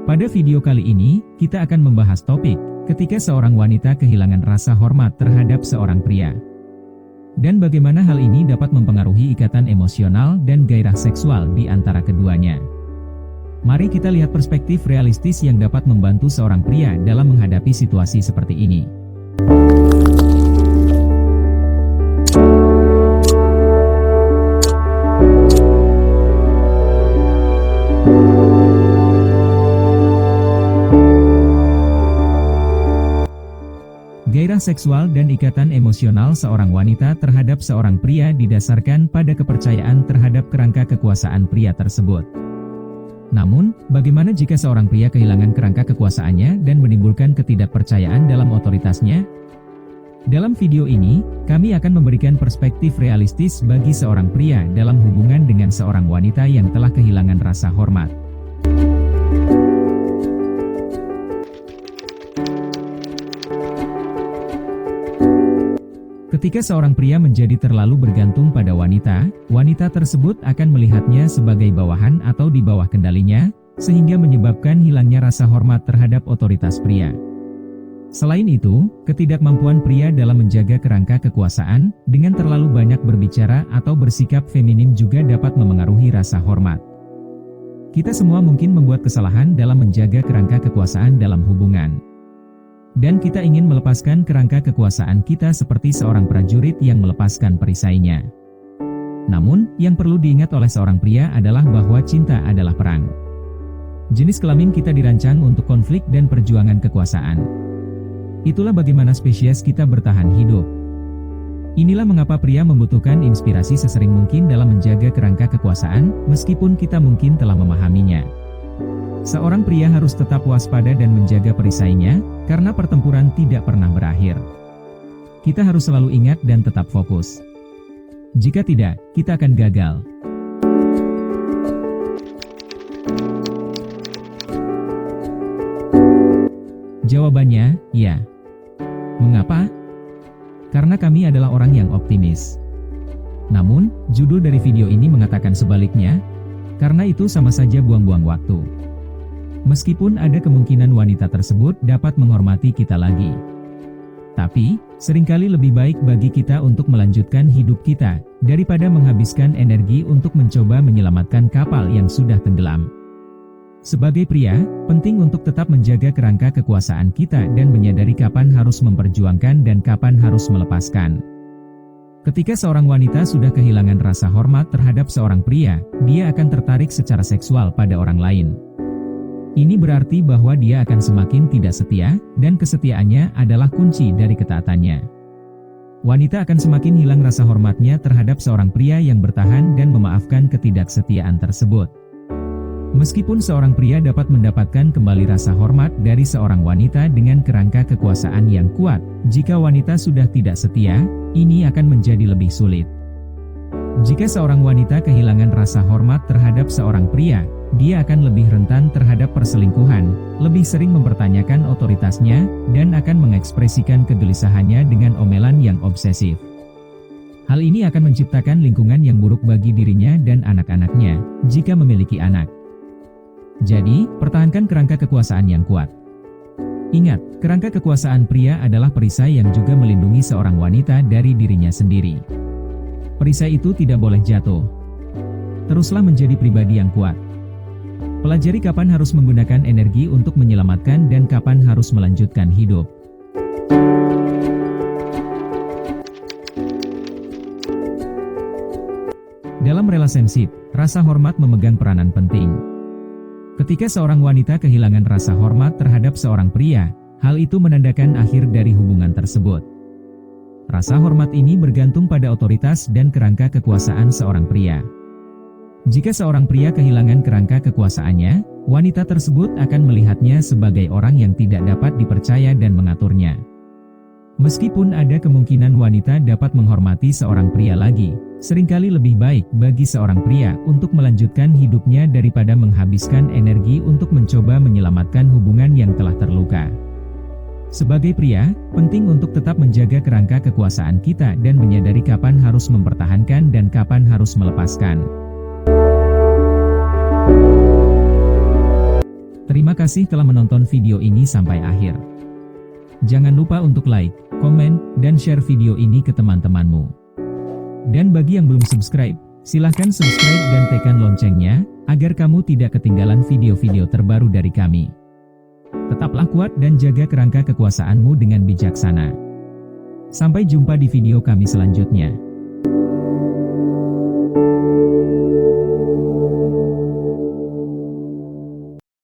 Pada video kali ini, kita akan membahas topik ketika seorang wanita kehilangan rasa hormat terhadap seorang pria. Dan bagaimana hal ini dapat mempengaruhi ikatan emosional dan gairah seksual di antara keduanya. Mari kita lihat perspektif realistis yang dapat membantu seorang pria dalam menghadapi situasi seperti ini. Gairah seksual dan ikatan emosional seorang wanita terhadap seorang pria didasarkan pada kepercayaan terhadap kerangka kekuasaan pria tersebut. Namun, bagaimana jika seorang pria kehilangan kerangka kekuasaannya dan menimbulkan ketidakpercayaan dalam otoritasnya? Dalam video ini, kami akan memberikan perspektif realistis bagi seorang pria dalam hubungan dengan seorang wanita yang telah kehilangan rasa hormat. Ketika seorang pria menjadi terlalu bergantung pada wanita, wanita tersebut akan melihatnya sebagai bawahan atau di bawah kendalinya, sehingga menyebabkan hilangnya rasa hormat terhadap otoritas pria. Selain itu, ketidakmampuan pria dalam menjaga kerangka kekuasaan, dengan terlalu banyak berbicara atau bersikap feminim juga dapat memengaruhi rasa hormat. Kita semua mungkin membuat kesalahan dalam menjaga kerangka kekuasaan dalam hubungan. Dan kita ingin melepaskan kerangka kekuasaan kita seperti seorang prajurit yang melepaskan perisainya. Namun, yang perlu diingat oleh seorang pria adalah bahwa cinta adalah perang. Jenis kelamin kita dirancang untuk konflik dan perjuangan kekuasaan. Itulah bagaimana spesies kita bertahan hidup. Inilah mengapa pria membutuhkan inspirasi sesering mungkin dalam menjaga kerangka kekuasaan, meskipun kita mungkin telah memahaminya. Seorang pria harus tetap waspada dan menjaga perisainya, karena pertempuran tidak pernah berakhir. Kita harus selalu ingat dan tetap fokus. Jika tidak, kita akan gagal. Jawabannya, ya. Mengapa? Karena kami adalah orang yang optimis. Namun, judul dari video ini mengatakan sebaliknya, karena itu sama saja buang-buang waktu. Meskipun ada kemungkinan wanita tersebut dapat menghormati kita lagi. Tapi, seringkali lebih baik bagi kita untuk melanjutkan hidup kita, daripada menghabiskan energi untuk mencoba menyelamatkan kapal yang sudah tenggelam. Sebagai pria, penting untuk tetap menjaga kerangka kekuasaan kita dan menyadari kapan harus memperjuangkan dan kapan harus melepaskan. Ketika seorang wanita sudah kehilangan rasa hormat terhadap seorang pria, dia akan tertarik secara seksual pada orang lain. Ini berarti bahwa dia akan semakin tidak setia, dan kesetiaannya adalah kunci dari ketaatannya. Wanita akan semakin hilang rasa hormatnya terhadap seorang pria yang bertahan dan memaafkan ketidaksetiaan tersebut. Meskipun seorang pria dapat mendapatkan kembali rasa hormat dari seorang wanita dengan kerangka kekuasaan yang kuat, jika wanita sudah tidak setia, ini akan menjadi lebih sulit. Jika seorang wanita kehilangan rasa hormat terhadap seorang pria, dia akan lebih rentan terhadap perselingkuhan, lebih sering mempertanyakan otoritasnya, dan akan mengekspresikan kegelisahannya dengan omelan yang obsesif. Hal ini akan menciptakan lingkungan yang buruk bagi dirinya dan anak-anaknya, jika memiliki anak. Jadi, pertahankan kerangka kekuasaan yang kuat. Ingat, kerangka kekuasaan pria adalah perisai yang juga melindungi seorang wanita dari dirinya sendiri. Perisai itu tidak boleh jatuh. Teruslah menjadi pribadi yang kuat. Pelajari kapan harus menggunakan energi untuk menyelamatkan dan kapan harus melanjutkan hidup. Dalam relationship, rasa hormat memegang peranan penting. Ketika seorang wanita kehilangan rasa hormat terhadap seorang pria, hal itu menandakan akhir dari hubungan tersebut. Rasa hormat ini bergantung pada otoritas dan kerangka kekuasaan seorang pria. Jika seorang pria kehilangan kerangka kekuasaannya, wanita tersebut akan melihatnya sebagai orang yang tidak dapat dipercaya dan mengaturnya. Meskipun ada kemungkinan wanita dapat menghormati seorang pria lagi, seringkali lebih baik bagi seorang pria untuk melanjutkan hidupnya daripada menghabiskan energi untuk mencoba menyelamatkan hubungan yang telah terluka. Sebagai pria, penting untuk tetap menjaga kerangka kekuasaan kita dan menyadari kapan harus mempertahankan dan kapan harus melepaskan. Terima kasih telah menonton video ini sampai akhir. Jangan lupa untuk like, komen, dan share video ini ke teman-temanmu. Dan bagi yang belum subscribe, silahkan subscribe dan tekan loncengnya, agar kamu tidak ketinggalan video-video terbaru dari kami. Tetaplah kuat dan jaga kerangka kekuasaanmu dengan bijaksana. Sampai jumpa di video kami selanjutnya.